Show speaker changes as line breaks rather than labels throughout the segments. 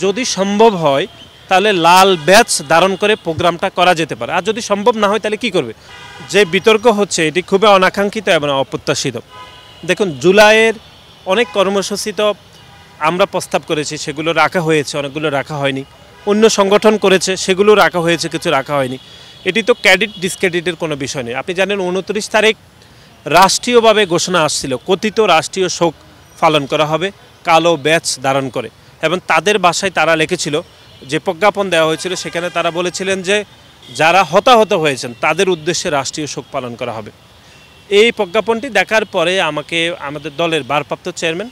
যদি সম্ভব হয় তাহলে লাল ব্যাচ ধারণ করে প্রোগ্রামটা করা যেতে পারে, আর যদি সম্ভব না হয় তাহলে কি করবে? যে বিতর্ক হচ্ছে এটি খুবই অনাকাঙ্ক্ষিত এবং অপ্রত্যাশিত। দেখুন, জুলাইয়ের অনেক কর্মসূচি তো আমরা প্রস্তাব করেছি, সেগুলো রাখা হয়েছে, অনেকগুলো রাখা হয়নি। অন্য সংগঠন করেছে, সেগুলো রাখা হয়েছে, কিছু রাখা হয়নি। এটি তো ক্রেডিট ডিসক্রেডিটের কোনো বিষয় নেই। আপনি জানেন 29 তারিখ রাষ্ট্রীয়ভাবে ঘোষণা আসছিল, কথিত রাষ্ট্রীয় শোক পালন করা হবে কালো ব্যাচ ধারণ করে, এবং তাদের ভাষায় তারা লিখেছিল, যে প্রজ্ঞাপন দেওয়া হয়েছিল সেখানে তারা বলেছিলেন যে যারা হতাহত হয়েছেন তাদের উদ্দেশ্যে রাষ্ট্রীয় শোক পালন করা হবে। এই প্রজ্ঞাপনটি দেখার পরে আমাকে আমাদের দলের ভারপ্রাপ্ত চেয়ারম্যান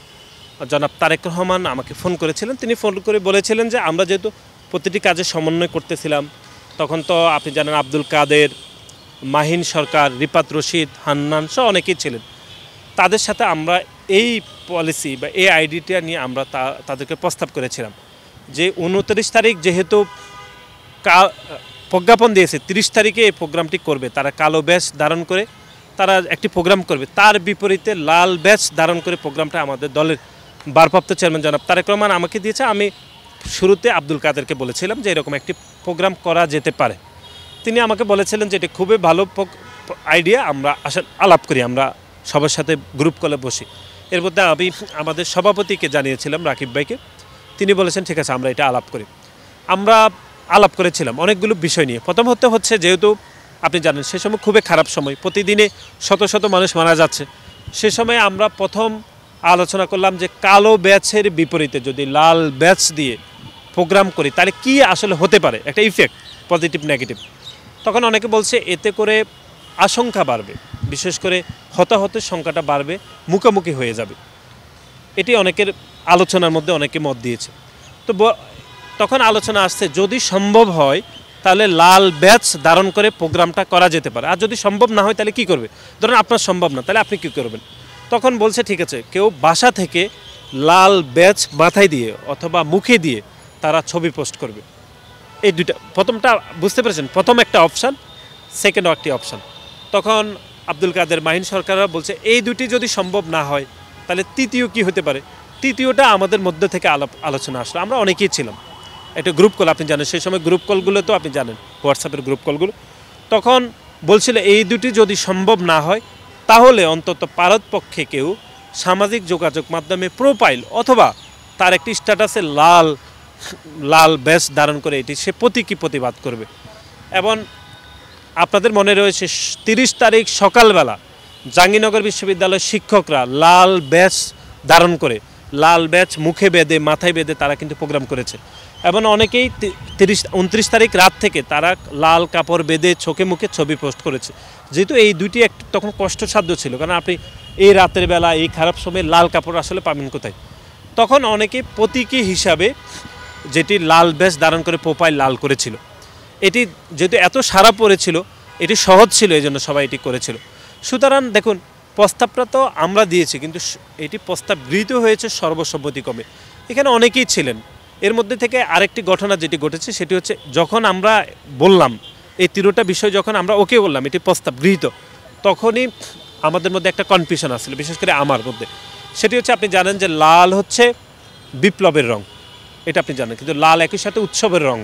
জনাব তারেক রহমান আমাকে ফোন করেছিলেন। তিনি ফোন করে বলেছিলেন যে আমরা যেহেতু প্রতিটি কাজে সমন্বয় করতেছিলাম, তখন তো আপনি জানেন আব্দুল কাদের, মাহিন সরকার, রিপাত রশিদ, হান্নান সহ অনেকেই ছিলেন, তাদের সাথে আমরা এই পলিসি বা এই আইডিটা নিয়ে আমরা তাদেরকে প্রস্তাব করেছিলাম যে 29 তারিখ যেহেতু প্রজ্ঞাপন দিয়েছে, 30 তারিখে এই প্রোগ্রামটি করবে, তারা কালো ব্যাচ ধারণ করে তারা একটি প্রোগ্রাম করবে, তার বিপরীতে লাল ব্যাচ ধারণ করে প্রোগ্রামটা আমাদের দলের ভারপ্রাপ্ত চেয়ারম্যান জনাব তারেক রহমান আমাকে দিয়েছে। আমি শুরুতে আব্দুল কাদেরকে বলেছিলাম যে এরকম একটি প্রোগ্রাম করা যেতে পারে। তিনি আমাকে বলেছিলেন যে এটি খুবই ভালো আইডিয়া, আমরা আসলে আলাপ করি, আমরা সবার সাথে গ্রুপ কলে বসি। এর মধ্যে আমি আমাদের সভাপতিকে জানিয়েছিলাম, রাকিব ভাইকে। তিনি বলেছেন ঠিক আছে আমরা এটা আলাপ করি। আমরা আলাপ করেছিলাম অনেকগুলো বিষয় নিয়ে। প্রথম হচ্ছে যেহেতু আপনি জানেন সে সময় খুবই খারাপ সময়, প্রতিদিনে শত শত মানুষ মারা যাচ্ছে। সে সময় আমরা প্রথম আলোচনা করলাম যে কালো ব্যাচের বিপরীতে যদি লাল ব্যাচ দিয়ে প্রোগ্রাম করি তাহলে কি আসলে হতে পারে, একটা ইফেক্ট, পজিটিভ নেগেটিভ। তখন অনেকে বলছে এতে করে আশঙ্কা বাড়বে, বিশেষ করে হতাহতের সংখ্যাটা বাড়বে, মুখোমুখি হয়ে যাবে। এটি অনেকের আলোচনার মধ্যে অনেকে মত দিয়েছে। তো তখন আলোচনা আসছে যদি সম্ভব হয় তাহলে লাল ব্যাচ ধারণ করে প্রোগ্রামটা করা যেতে পারে, আর যদি সম্ভব না হয় তাহলে কি করবে? ধরুন আপনার সম্ভব না, তাহলে আপনি কী করবেন? তখন বলছে ঠিক আছে, কেউ বাসা থেকে লাল ব্যাচ মাথায় দিয়ে অথবা মুখে দিয়ে তারা ছবি পোস্ট করবে। এই দুইটা, প্রথমটা বুঝতে পেরেছেন, প্রথম একটা অপশান, সেকেন্ড একটি অপশান। তখন আব্দুল কাদের, মাহিন সরকাররা বলছে এই দুটি যদি সম্ভব না হয় তাহলে তৃতীয় কি হতে পারে? তৃতীয়টা আমাদের মধ্যে থেকে আলোচনা আসলো। আমরা অনেকেই ছিলাম, একটা গ্রুপ কল, আপনি জানেন সেই সময় গ্রুপ কলগুলো তো আপনি জানেন, হোয়াটসঅ্যাপের গ্রুপ কলগুলো। তখন বলছিল এই দুটি যদি সম্ভব না হয় তাহলে অন্তত পারতপক্ষে কেউ সামাজিক যোগাযোগ মাধ্যমে প্রোফাইল অথবা তার একটি স্ট্যাটাসে লাল ব্যাচ ধারণ করে এটি সে প্রতীকী প্রতিবাদ করবে। এবং আপনাদের মনে রয়েছে 30 তারিখ সকালবেলা জাহাঙ্গীরনগর বিশ্ববিদ্যালয়ের শিক্ষকরা লাল ব্যাচ ধারণ করে, লাল ব্যাচ মুখে বেঁধে, মাথায় বেঁধে তারা কিন্তু প্রোগ্রাম করেছে। এবং অনেকেই 29 তারিখ রাত থেকে তারা লাল কাপড় বেঁধে চোখে মুখে ছবি পোস্ট করেছে। যেহেতু এই দুইটি একটু তখন কষ্টসাধ্য ছিল, কারণ আপনি এই রাতের বেলা এই খারাপ সময়ে লাল কাপড় আসলে পাবেন কোথায়? তখন অনেকে প্রতীকী হিসাবে যেটি লাল ব্যাচ ধারণ করে প্রোফাইল লাল করেছিল। এটি যেহেতু এত সারা পড়েছিল, এটি সহজ ছিল, এই জন্য সবাই এটি করেছিল। সুতরাং দেখুন, প্রস্তাবটা তো আমরা দিয়েছি, কিন্তু এটি প্রস্তাব গৃহীত হয়েছে সর্বসম্মতিক্রমে। এখানে অনেকেই ছিলেন। এর মধ্যে থেকে আরেকটি ঘটনা যেটি ঘটেছে সেটি হচ্ছে, যখন আমরা বললাম এই 13টা বিষয় যখন আমরা ওকে বললাম এটি প্রস্তাব গৃহীত, তখনই আমাদের মধ্যে একটা কনফিউশন আসছিল, বিশেষ করে আমার মধ্যে। সেটি হচ্ছে, আপনি জানেন যে লাল হচ্ছে বিপ্লবের রং, এটা আপনি জানেন, কিন্তু লাল একই সাথে উৎসবের রঙ।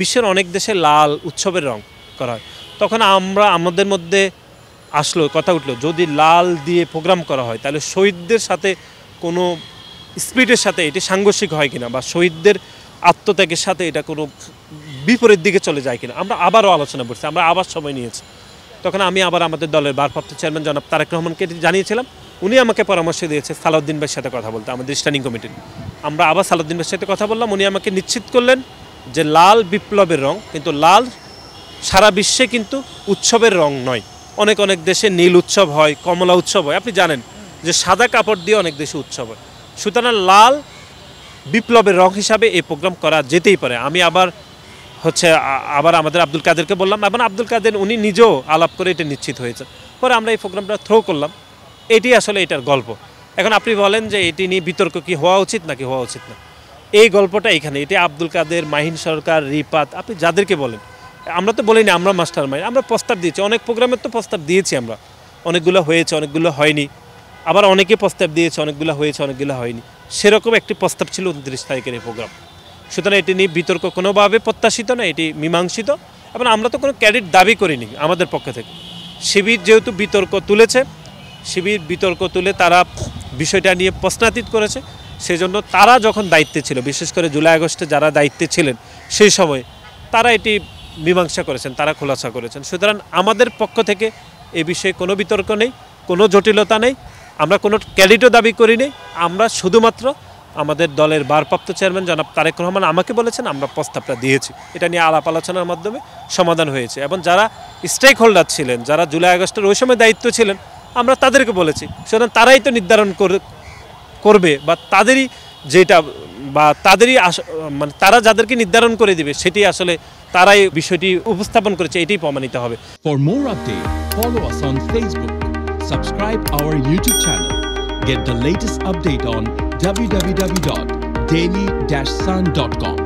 বিশ্বের অনেক দেশে লাল উৎসবের রং করা হয়। তখন আমাদের মধ্যে আসলো, কথা উঠলো, যদি লাল দিয়ে প্রোগ্রাম করা হয় তাহলে শহীদদের সাথে কোনো স্পিরিটের সাথে এটি সাংঘর্ষিক হয় কিনা, বা শহীদদের আত্মত্যাগের সাথে এটা কোনো বিপরীত দিকে চলে যায় কিনা। আমরা আবারও আলোচনা করছি, আমরা আবার সময় নিয়েছি। তখন আমি আবার আমাদের দলের ভারপ্রাপ্ত চেয়ারম্যান জনাব তারেক রহমানকে জানিয়েছিলাম। উনি আমাকে পরামর্শ দিয়েছে সালাউদ্দিন ভাইয়ের সাথে কথা বলতে, আমাদের স্ট্যান্ডিং কমিটির। আমরা আবার সালাউদ্দিন ভাইয়ের সাথে কথা বললাম। উনি আমাকে নিশ্চিত করলেন যে লাল বিপ্লবের রং, কিন্তু লাল সারা বিশ্বে কিন্তু উৎসবের রং নয়। অনেক দেশে নীল উৎসব হয়, কমলা উৎসব হয়, আপনি জানেন যে সাদা কাপড় দিয়ে অনেক দেশে উৎসব হয়। সুতরাং লাল বিপ্লবের রং হিসাবে এই প্রোগ্রাম করা যেতেই পারে। আমি আবার আমাদের আব্দুল কাদেরকে বললাম, এবং আব্দুল কাদের উনি নিজেও আলাপ করে এটা নিশ্চিত হয়েছে। পরে আমরা এই প্রোগ্রামটা থ্রো করলাম। এটি আসলে এটার গল্প। এখন আপনি বলেন যে এটি নিয়ে বিতর্ক কি হওয়া উচিত নাকি হওয়া উচিত না, এই গল্পটা এখানে। এটি আব্দুল কাদের, মাহিন সরকার, রিপাত, আপনি যাদেরকে বলেন, আমরা তো বলিনি আমরা মাস্টার মাইন্ড। আমরা প্রস্তাব দিয়েছি, অনেক প্রোগ্রামের তো প্রস্তাব দিয়েছি আমরা, অনেকগুলো হয়েছে, অনেকগুলো হয়নি। আবার অনেকে প্রস্তাব দিয়েছে, অনেকগুলো হয়েছে, অনেকগুলো হয়নি। সেরকম একটি প্রস্তাব ছিল 29 তারিখের এই প্রোগ্রাম। সুতরাং এটি নিয়ে বিতর্ক কোনোভাবে প্রত্যাশিত না, এটি মীমাংসিত এবং আমরা তো কোনো ক্রেডিট দাবি করিনি আমাদের পক্ষ থেকে। শিবির যেহেতু বিতর্ক তুলেছে, শিবির বিতর্ক তুলে তারা বিষয়টা নিয়ে প্রশ্নাতীত করেছে, সেজন্য তারা যখন দায়িত্বে ছিল, বিশেষ করে জুলাই আগস্টে যারা দায়িত্বে ছিলেন সেই সময় তারা এটি মীমাংসা করেছেন, তারা খোলাসা করেছেন। সুতরাং আমাদের পক্ষ থেকে এ বিষয়ে কোনো বিতর্ক নেই, কোনো জটিলতা নেই, আমরা কোনো ক্রেডিটও দাবি করি নেই। আমরা শুধুমাত্র আমাদের দলের ভারপ্রাপ্ত চেয়ারম্যান জনাব তারেক রহমান আমাকে বলেছেন, আমরা প্রস্তাবটা দিয়েছি, এটা নিয়ে আলাপ আলোচনার মাধ্যমে সমাধান হয়েছে। এবং যারা স্টেক হোল্ডার ছিলেন, যারা জুলাই আগস্টের ওই সময় দায়িত্ব ছিলেন, আমরা তাদেরকে বলেছি, সুতরাং তারাই তো নির্ধারণ করবে বা তাদেরই যেটা বা তাদেরই মানে তারা যাদেরকে নির্ধারণ করে দিবে সেটি আসলে তারাই বিষয়টি উপস্থাপন করেছে, এটাই প্রমাণিত হবে।
For more updates, follow us on Facebook, subscribe our YouTube channel, get the latest update on www.daily-sun.com.